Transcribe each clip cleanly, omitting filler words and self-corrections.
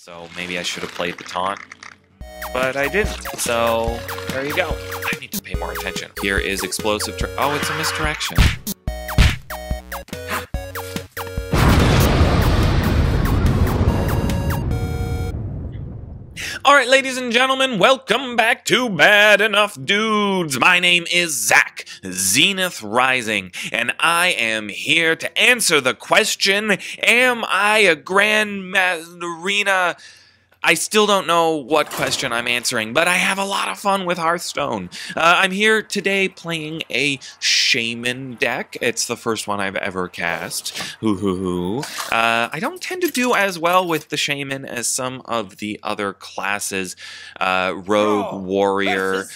So maybe I should have played the taunt, but I didn't. So there you go. I need to pay more attention. Here is explosive. Oh, it's a misdirection. Alright, ladies and gentlemen, welcome back to Bad Enough Dudes. My name is Zach, Zenith Rising, and I am here to answer the question, am I a Arena? I still don't know what question I'm answering, but I have a lot of fun with Hearthstone. I'm here today playing a Shaman deck. It's the first one I've ever cast. I don't tend to do as well with the Shaman as some of the other classes. Rogue, Warrior,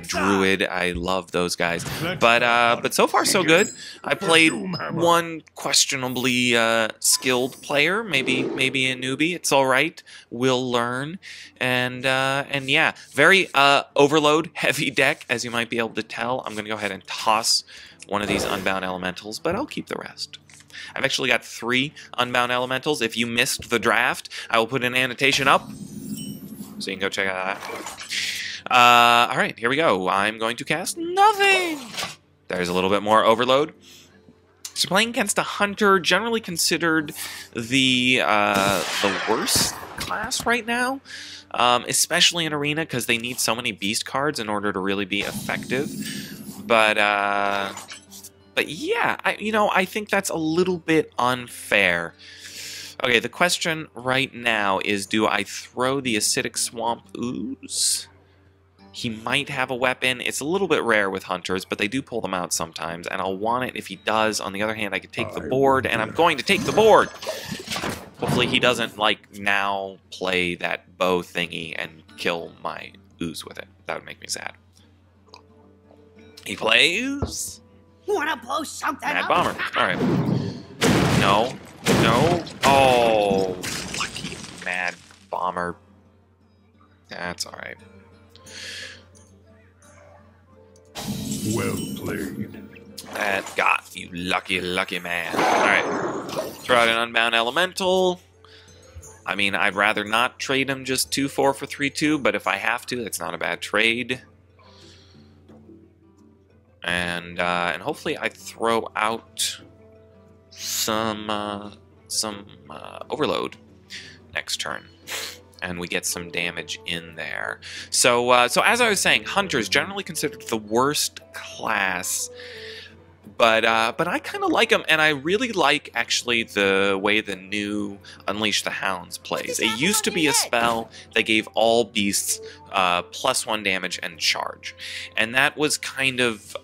Druid. I love those guys. But so far so good. I played one questionably skilled player, maybe a newbie. It's all right. We'll learn, and yeah, very overload heavy deck, as you might be able to tell. I'm gonna go ahead and toss one of these Unbound Elementals, but I'll keep the rest. I've actually got 3 Unbound Elementals. If you missed the draft, I will put an annotation up so you can go check that out. All right, here we go. I'm going to cast nothing. There's a little bit more overload. So playing against a hunter, generally considered the worst class right now, especially in Arena, because they need so many beast cards in order to really be effective. But yeah, I think that's a little bit unfair. Okay, the question right now is, do I throw the Acidic Swamp Ooze? He might have a weapon. It's a little bit rare with hunters, but they do pull them out sometimes, and I'll want it if he does. On the other hand, I could take the board, and I'm going to take the board! Hopefully he doesn't, like, now play that bow thingy and kill my ooze with it. That would make me sad. He plays... Wanna blow something Mad up? Bomber. Alright. No. No. Oh. Lucky Mad Bomber. That's alright. Well played. That got you, lucky man. Alright. Throw out an Unbound Elemental. I mean, I'd rather not trade him just 2-4 for 3-2, but if I have to, it's not a bad trade. And hopefully I throw out some overload next turn, and we get some damage in there. So as I was saying, hunters generally considered the worst class, but I kind of like them, and I really like actually the way the new Unleash the Hounds plays. It used to be a spell that gave all beasts +1 damage and charge, and that was kind of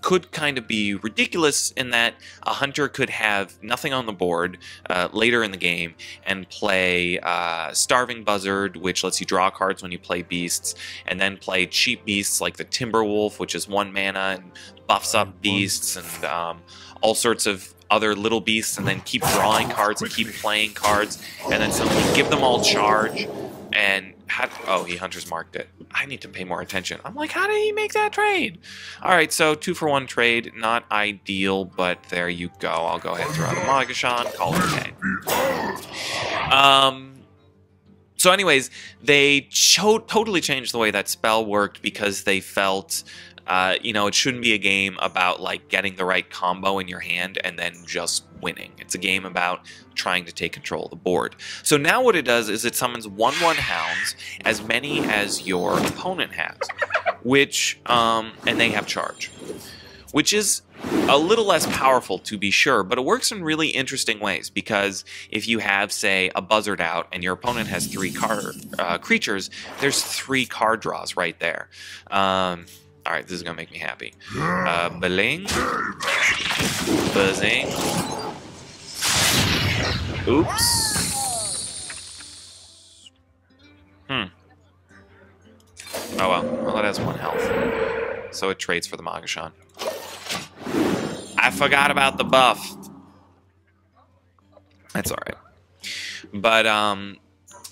could kind of be ridiculous in that a hunter could have nothing on the board later in the game and play Starving Buzzard, which lets you draw cards when you play beasts, and then play cheap beasts like the Timberwolf, which is 1 mana and buffs up beasts, and all sorts of other little beasts, and then keep drawing cards and keep playing cards, and then suddenly give them all charge. And oh, he Hunter's marked it. I need to pay more attention. I'm like, how did he make that trade? All right, so 2-for-1 trade, not ideal, but there you go. I'll go ahead and throw out a Magashan, call it okay. So anyways, they totally changed the way that spell worked because they felt, it shouldn't be a game about like getting the right combo in your hand and then just winning. It's a game about trying to take control of the board. So now what it does is it summons 1/1 hounds, as many as your opponent has, which, and they have charge, which is a little less powerful to be sure, but it works in really interesting ways, because if you have, say, a buzzard out and your opponent has 3 creatures, there's 3 card draws right there. Alright, this is gonna make me happy. Bling. Buzzing. Oops. Oh well, it has 1 health. So it trades for the Magashan. I forgot about the buff. That's alright. But,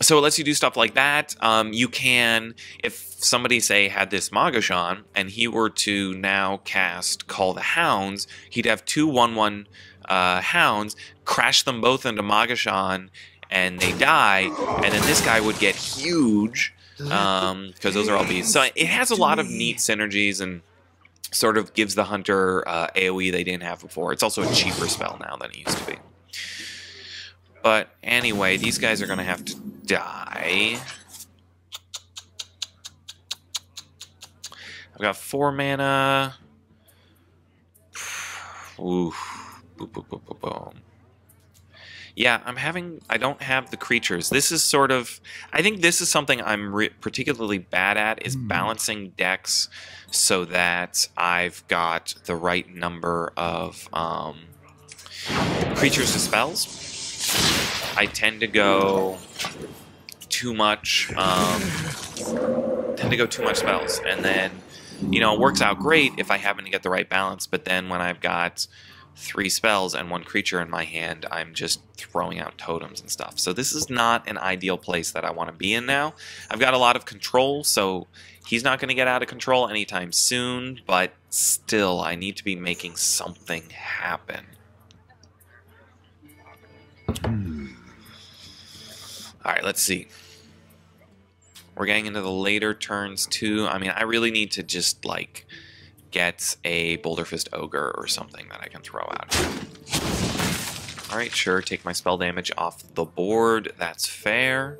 so it lets you do stuff like that. You can, if somebody, say, had this Magashan, and he were to now cast Call the Hounds, he'd have 2 1/1 hounds, crash them both into Magashan, and they die, and then this guy would get huge, because those are all bees. So it has a lot of neat synergies and sort of gives the hunter AoE they didn't have before. It's also a cheaper spell now than it used to be. But anyway, these guys are going to have to die. I've got 4 mana. Ooh. Boom, boom, boom, boom, boom. Yeah, I don't have the creatures. This is sort of, I think this is something I'm particularly bad at, is balancing decks so that I've got the right number of creatures to spells. I tend to go too much, spells, and then, you know, it works out great if I happen to get the right balance, but then when I've got 3 spells and 1 creature in my hand, I'm just throwing out totems and stuff. So this is not an ideal place that I want to be in now. I've got a lot of control, so he's not going to get out of control anytime soon, but still, I need to be making something happen. Alright, let's see. We're getting into the later turns, too. I mean, I really need to just, like, get a Boulder Fist Ogre or something that I can throw out. Alright, sure, take my spell damage off the board. That's fair.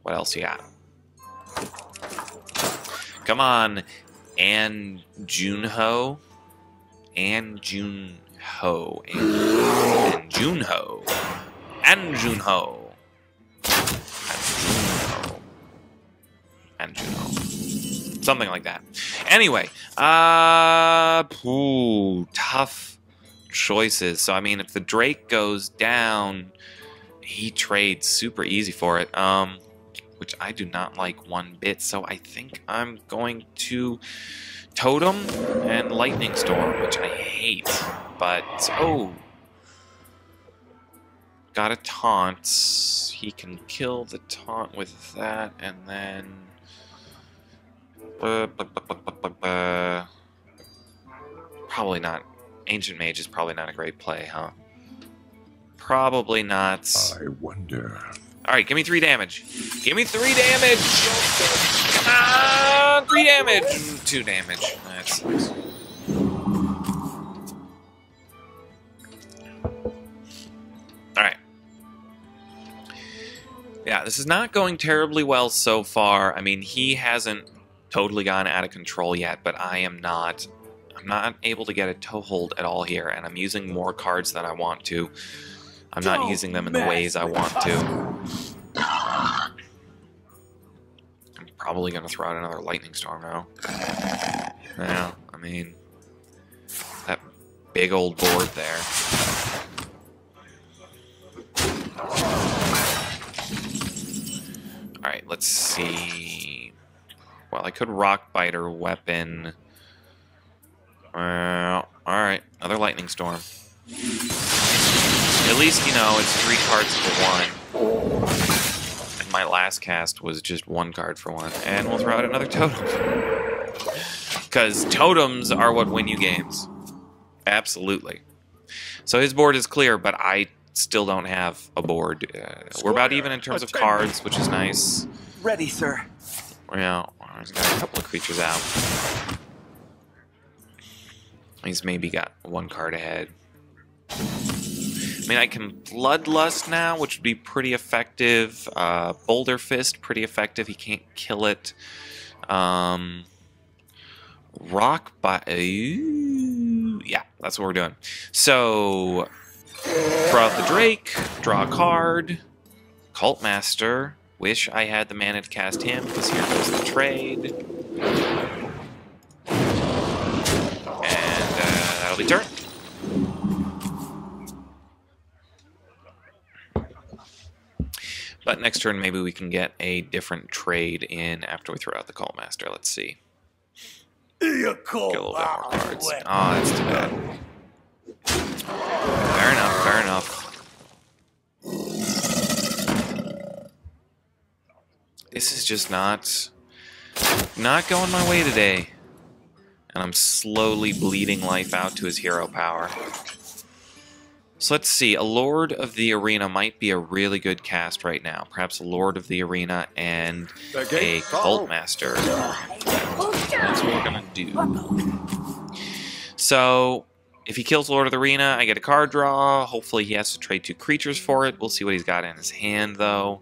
What else you got? Come on, Junho. Junho. Something like that. Anyway, tough choices. So, I mean, if the Drake goes down, he trades super easy for it, which I do not like one bit. So I think I'm going to Totem and Lightning Storm, which I hate. But, oh, got a taunt. He can kill the taunt with that, and then probably not. Ancient Mage is probably not a great play, huh? Probably not. I wonder. Alright, give me 3 damage. Give me 3 damage! Come on! 3 damage! 2 damage. That sucks. Alright. Yeah, this is not going terribly well so far. I mean, he hasn't totally gone out of control yet, but I'm not able to get a toehold at all here, and I'm using more cards than I want to. I'm not using them in the ways I want to. I'm probably going to throw out another Lightning Storm now. Yeah, I mean, that big old board there. Alright, let's see. Well, I could Rock Biter Weapon. Alright, another Lightning Storm. At least, you know, it's 3 cards for 1. And my last cast was just 1 card for 1. And we'll throw out another Totem. Because totems are what win you games. Absolutely. So his board is clear, but I still don't have a board. We're about even in terms of cards, which is nice. Ready, sir. Well, he's got a couple of creatures out. He's maybe got 1 card ahead. I mean, I can Bloodlust now, which would be pretty effective. Boulder Fist, pretty effective. He can't kill it. Yeah, that's what we're doing. So, throw out the Drake, draw a card, Cult Master. Wish I had the mana to cast him, because here goes the trade. And that'll be turn. But next turn, maybe we can get a different trade in after we throw out the Cult Master. Let's see. Get a little bit more cards. Oh, that's too bad. Fair enough, fair enough. This is just not going my way today. And I'm slowly bleeding life out to his hero power. So let's see. A Lord of the Arena might be a really good cast right now. Perhaps a Lord of the Arena and a Cult Master. That's what we're going to do. So, if he kills Lord of the Arena, I get a card draw. Hopefully he has to trade 2 creatures for it. We'll see what he's got in his hand, though.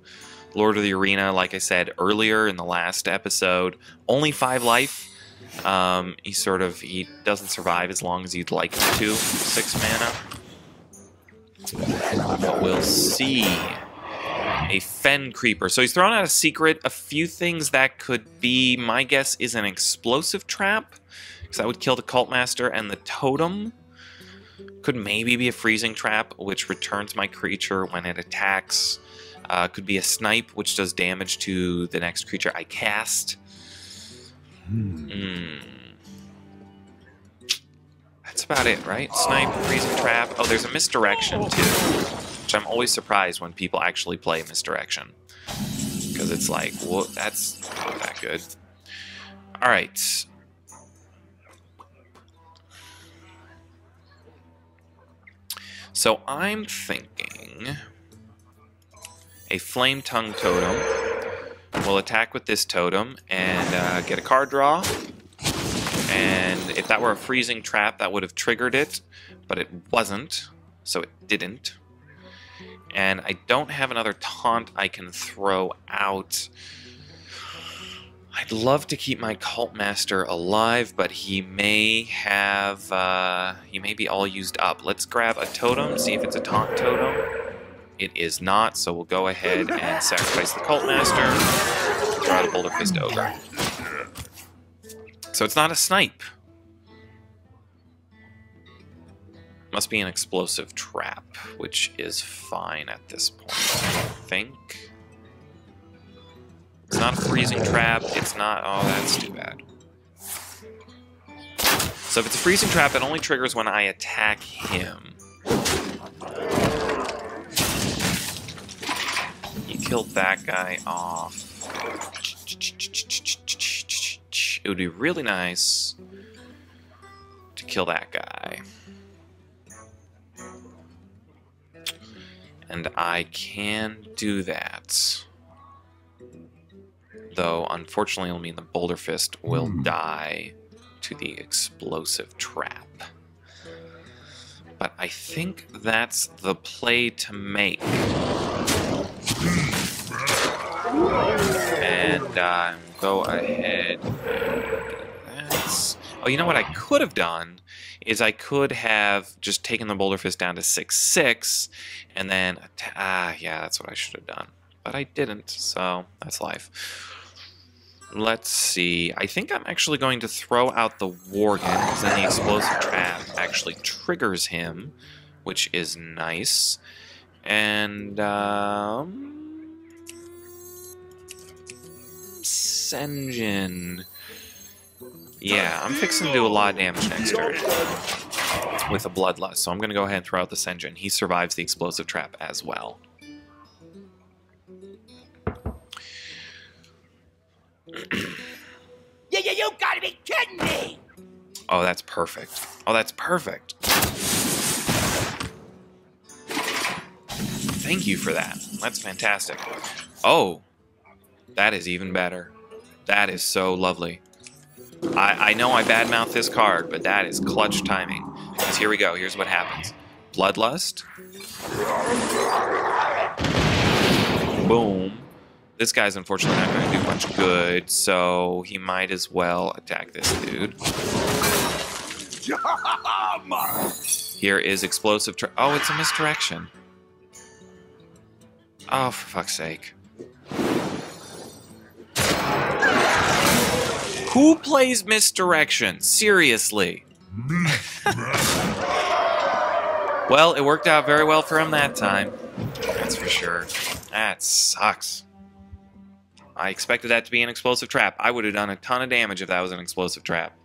Lord of the Arena, like I said earlier in the last episode, only 5 life. He doesn't survive as long as you'd like him to. 6 mana. But we'll see. A Fen Creeper. So he's thrown out a secret. A few things that could be, my guess, is an explosive trap. Because that would kill the Cult Master and the Totem. Could maybe be a freezing trap, which returns my creature when it attacks. Could be a snipe, which does damage to the next creature I cast. That's about it, right? Snipe, freezing trap. Oh, there's a misdirection, too. Which I'm always surprised when people actually play misdirection. Because it's like, well, that's not that good. Alright. So I'm thinking a Flame Tongue Totem will attack with this totem and get a card draw. And if that were a freezing trap, that would have triggered it, but it wasn't, so it didn't. And I don't have another taunt I can throw out. I'd love to keep my Cult Master alive, but he may have, he may be all used up. Let's grab a totem, see if it's a taunt totem. It is not, so we'll go ahead and sacrifice the Cult Master. Draw the Boulder Fist Ogre. So it's not a snipe. Must be an explosive trap, which is fine at this point, I think. It's not a freezing trap. It's not... Oh, that's too bad. So if it's a freezing trap, it only triggers when I attack him. You killed that guy off. It would be really nice to kill that guy. And I can do that. Though, unfortunately, it'll mean the Boulder Fist will die to the explosive trap. But I think that's the play to make. And go ahead. Oh, you know what I could have done is I could have just taken the Boulder Fist down to 6/6, and then yeah, that's what I should have done, but I didn't. So that's life. Let's see. I think I'm actually going to throw out the Worgen, because then the explosive trap actually triggers him, which is nice. And Senjin. Yeah, I'm fixing to do a lot of damage next turn with a Bloodlust, so I'm going to go ahead and throw out the Senjin. He survives the explosive trap as well. You gotta be kidding me! Oh, that's perfect. Oh, that's perfect. Thank you for that. That's fantastic. Oh, that is even better. That is so lovely. I know I badmouth this card, but that is clutch timing. Because here we go. Here's what happens. Bloodlust. Boom. This guy's unfortunately not going to do much good, so he might as well attack this dude. Here is explosive... Oh, it's a misdirection. Oh, for fuck's sake. Who plays misdirection? Seriously. Well, it worked out very well for him that time. That's for sure. That sucks. I expected that to be an explosive trap. I would have done a ton of damage if that was an explosive trap.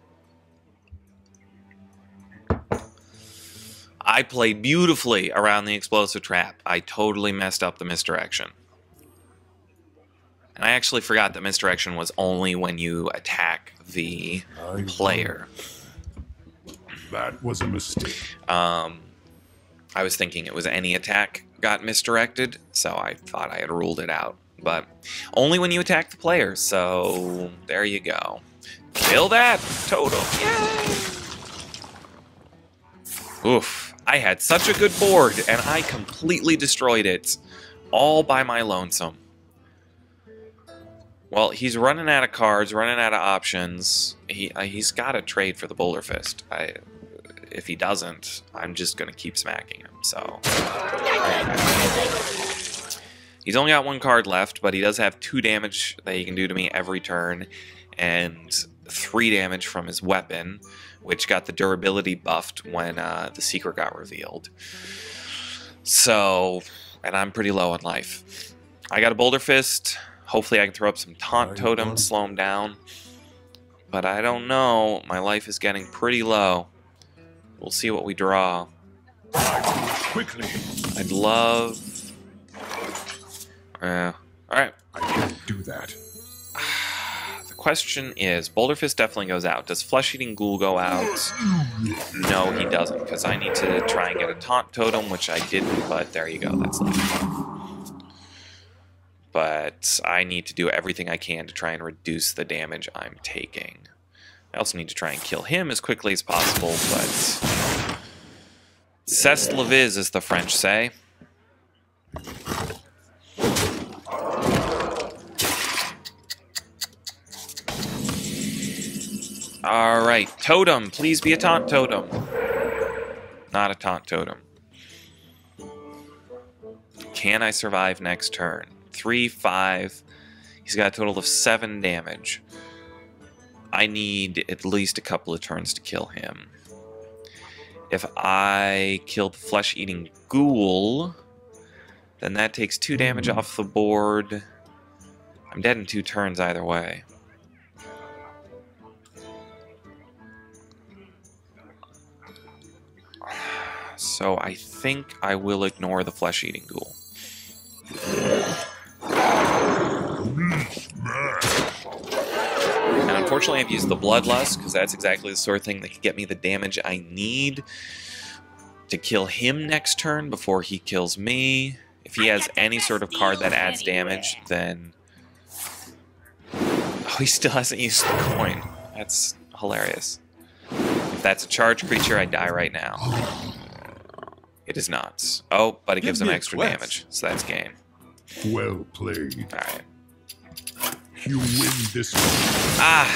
I played beautifully around the explosive trap. I totally messed up the misdirection. And I actually forgot that misdirection was only when you attack the player. That was a mistake. I was thinking it was any attack got misdirected, so I thought I had ruled it out. But only when you attack the player, so there you go. Kill that totem. Yay! Oof. I had such a good board, and I completely destroyed it. All by my lonesome. Well, he's running out of cards, running out of options. He's got to trade for the Boulder Fist. If he doesn't, I'm just going to keep smacking him. So he's only got 1 card left, but he does have 2 damage that he can do to me every turn, and 3 damage from his weapon, which got the durability buffed when the secret got revealed. So, and I'm pretty low on life. I got a Boulder Fist. Hopefully I can throw up some Taunt Totem, slow him down. But I don't know. My life is getting pretty low. We'll see what we draw. Quickly. I'd love... Alright. I can't do that. The question is, Boulder Fist definitely goes out. Does Flesh Eating Ghoul go out? No, he doesn't, because I need to try and get a Taunt Totem, which I didn't, but there you go. That's life. But I need to do everything I can to try and reduce the damage I'm taking. I also need to try and kill him as quickly as possible, but... C'est la vie, as the French say. Alright, Totem. Please be a Taunt Totem. Not a Taunt Totem. Can I survive next turn? 3, 5. He's got a total of 7 damage. I need at least a couple of turns to kill him. If I kill the Flesh-Eating Ghoul, then that takes 2 damage off the board. I'm dead in 2 turns either way. So I think I will ignore the Flesh-Eating Ghoul. And unfortunately I've used the Bloodlust, because that's exactly the sort of thing that can get me the damage I need to kill him next turn before he kills me. If he has any sort of card that adds damage, then... Oh, he still hasn't used the coin. That's hilarious. If that's a charge creature, I die right now. It is not. Oh, but it gives him extra damage, so that's game. Well played. Alright. You win this one. Ah!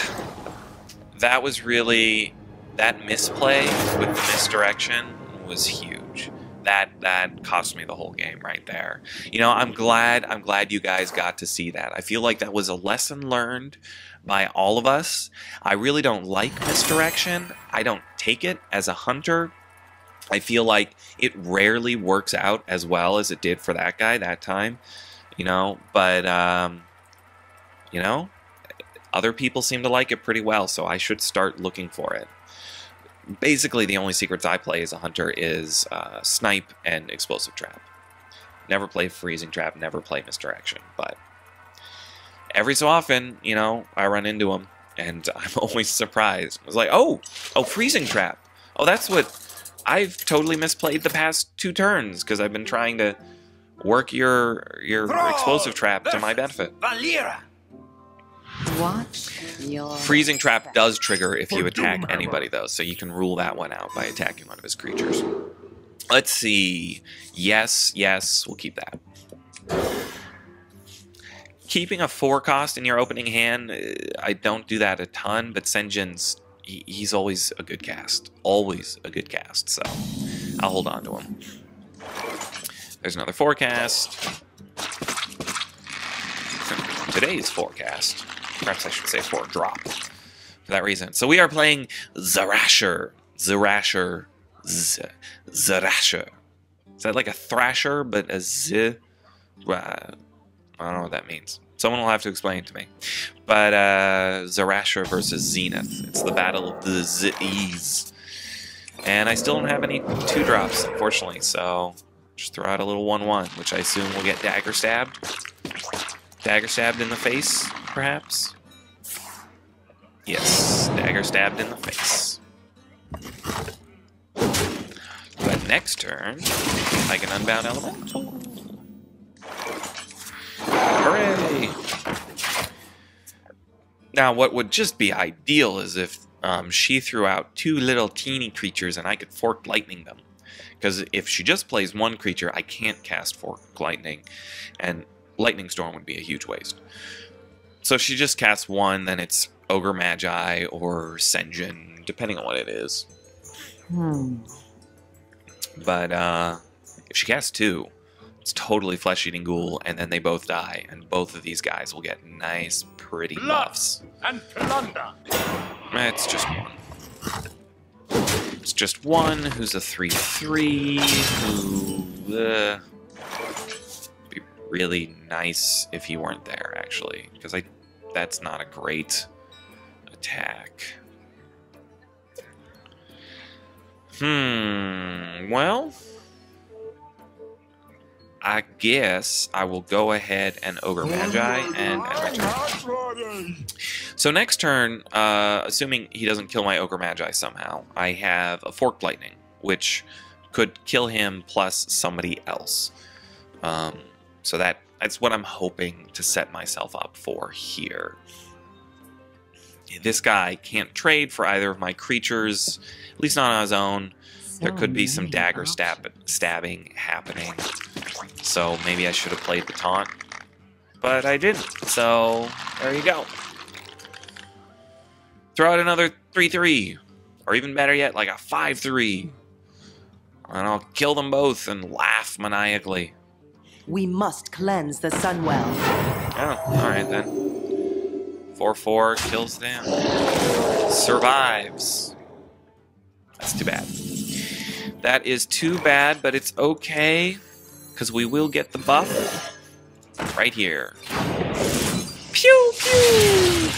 That was really... That misplay with the misdirection was huge. That cost me the whole game right there. You know, I'm glad you guys got to see that. I feel like that was a lesson learned by all of us. I really don't like misdirection. I don't take it as a hunter. I feel like it rarely works out as well as it did for that guy that time, you know, but, you know, other people seem to like it pretty well, so I should start looking for it. Basically, the only secrets I play as a hunter is Snipe and Explosive Trap. Never play Freezing Trap, never play Misdirection, but every so often, you know, I run into them, and I'm always surprised. I was like, oh, Freezing Trap. Oh, that's what... I've totally misplayed the past 2 turns because I've been trying to work your Explosive Trap to my benefit. Freezing Trap does trigger if you attack anybody, though, so you can rule that one out by attacking one of his creatures. Let's see. Yes, we'll keep that. Keeping a 4-cost in your opening hand, I don't do that a ton, but Senjin's... He's always a good cast. Always a good cast, so I'll hold on to him. There's another forecast. Today's forecast. Perhaps I should say 4-drop. For that reason. So we are playing Zarasher. Zarasher. Zarasher. Is that like a thrasher, but a z? I don't know what that means. Someone will have to explain it to me. But Zarasher versus Zenith. It's the battle of the Z's. And I still don't have any 2-drops, unfortunately. So just throw out a little 1/1, which I assume will get dagger stabbed. Dagger stabbed in the face, perhaps? Yes, dagger stabbed in the face. But next turn, I can unbound elemental. Hooray! Now, what would just be ideal is if she threw out 2 little teeny creatures and I could fork lightning them. Because if she just plays 1 creature, I can't cast fork lightning, and lightning storm would be a huge waste. So if she just casts 1, then it's Ogre Magi or Senjin, depending on what it is. But if she casts 2, it's totally Flesh-Eating Ghoul, and then they both die, and both of these guys will get nice, pretty buffs. And plunder. It's just 1. It's just 1 who's a 3/3, who be really nice if he weren't there, actually, because that's not a great attack. Well, I guess I will go ahead and Ogre Magi and end my turn. So next turn, assuming he doesn't kill my Ogre Magi somehow, I have a Forked Lightning, which could kill him plus somebody else. So that's what I'm hoping to set myself up for here. This guy can't trade for either of my creatures, at least not on his own. There could be some dagger stabbing happening. So maybe I should have played the taunt. But I didn't. So there you go. Throw out another 3/3. Or even better yet, like a 5/3. And I'll kill them both and laugh maniacally. We must cleanse the Sunwell. Oh, alright then. 4/4 kills them. Survives. That's too bad. That is too bad, but it's okay. Because we will get the buff right here. Pew pew!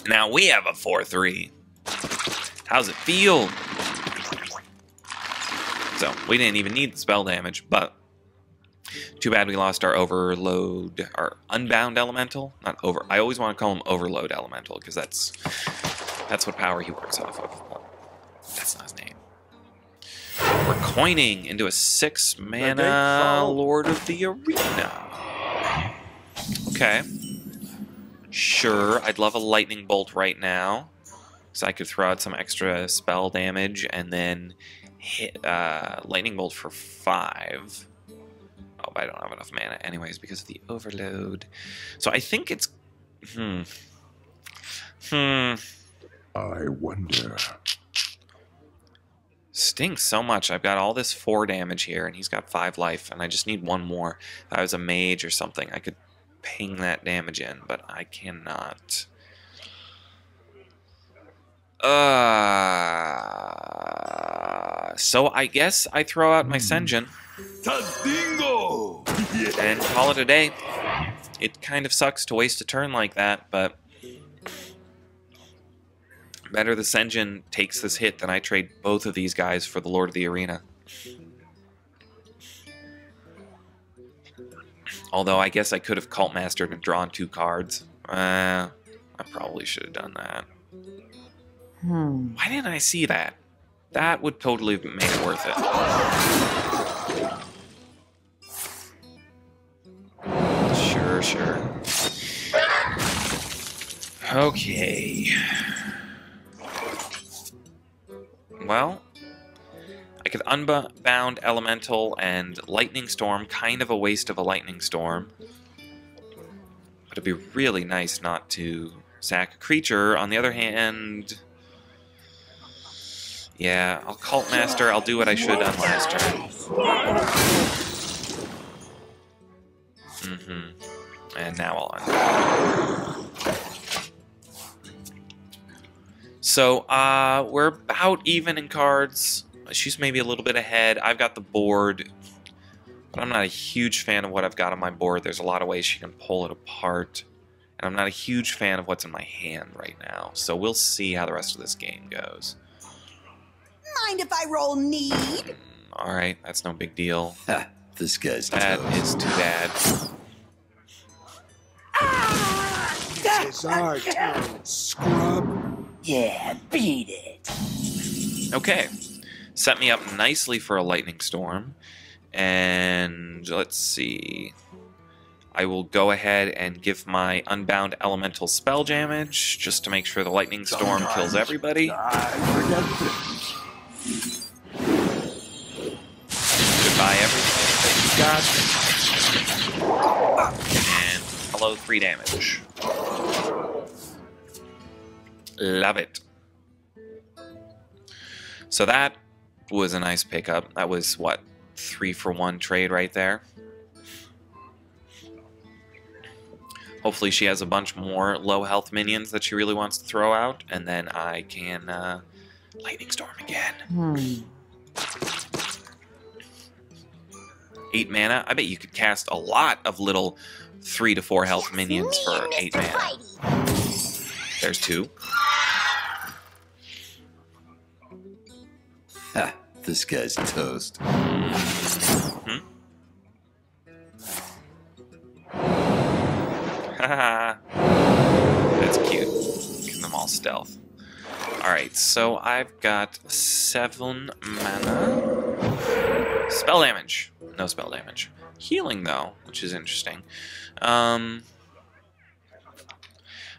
Now we have a 4/3. How's it feel? So, we didn't even need the spell damage, but too bad we lost our Overload, our Unbound Elemental. Not over. I always want to call him Overload Elemental, because that's what power he works off of. Well, that's not his name. We're coining into a 6-mana Lord of the Arena. Okay. Sure, I'd love a Lightning Bolt right now, so I could throw out some extra spell damage and then hit Lightning Bolt for 5. Oh, but I don't have enough mana anyways because of the Overload. So I think it's... I wonder. Stinks so much. I've got all this 4 damage here, and he's got 5 life, and I just need 1 more. If I was a mage or something, I could ping that damage in, but I cannot. So I guess I throw out my Senjin and call it a day. It kind of sucks to waste a turn like that, but better the Senjin takes this hit than I trade both of these guys for the Lord of the Arena. Although I guess I could have Cult Mastered and drawn 2 cards. I probably should have done that. Why didn't I see that? That would totally have made it worth it. Sure. Okay. Well, I could Unbound Elemental and Lightning Storm, kind of a waste of a Lightning Storm. But it'd be really nice not to sack a creature. On the other hand, yeah, I'll Cult Master. I'll do what I should have done last turn. And now I'll undo. So, we're about even in cards. She's maybe a little bit ahead. I've got the board, but I'm not a huge fan of what I've got on my board. There's a lot of ways she can pull it apart, and I'm not a huge fan of what's in my hand right now. So we'll see how the rest of this game goes. Mind if I roll need? Alright, that's no big deal. This guy's That is too bad. It's our turn, scrub. Yeah, beat it. Okay. Set me up nicely for a lightning storm. And let's see. I will go ahead and give my Unbound Elemental spell damage just to make sure the lightning storm kills everybody. I forget things. Goodbye, everything that you got. And hello, 3 damage. Love it. So that was a nice pickup. That was, what, 3-for-1 trade right there? Hopefully she has a bunch more low health minions that she really wants to throw out, and then I can Lightning Storm again. 8 mana. I bet you could cast a lot of little 3 to 4 health minions for 8 mana. There's 2. Ha, this guy's toast. Hmm? Haha. That's cute. Give them all stealth. Alright, so I've got 7 mana. Spell damage. No spell damage. Healing, though, which is interesting.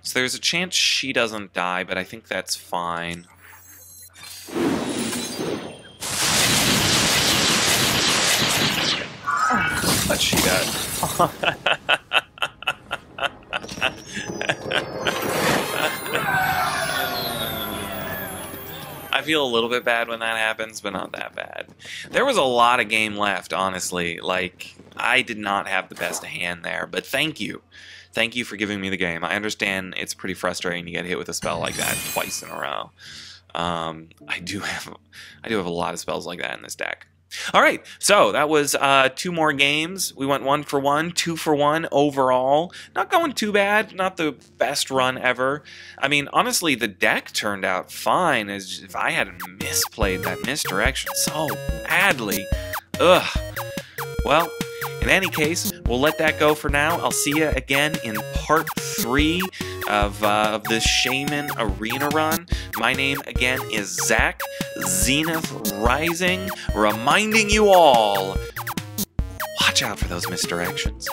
So there's a chance she doesn't die, but I think that's fine. But she does. I feel a little bit bad when that happens, but not that bad. There was a lot of game left, honestly. Like, I did not have the best hand there, but thank you. Thank you for giving me the game. I understand it's pretty frustrating to get hit with a spell like that twice in a row. I do have a lot of spells like that in this deck. All right, so that was 2 more games. We went 1 for 1, 2 for 1 overall. Not going too bad. Not the best run ever. I mean, honestly, the deck turned out fine. As if I hadn't misplayed that misdirection so badly. Ugh. Well, in any case, we'll let that go for now. I'll see you again in part 3 of this Shaman Arena run. My name, again, is Zach, Zenith Rising, reminding you all, watch out for those misdirections.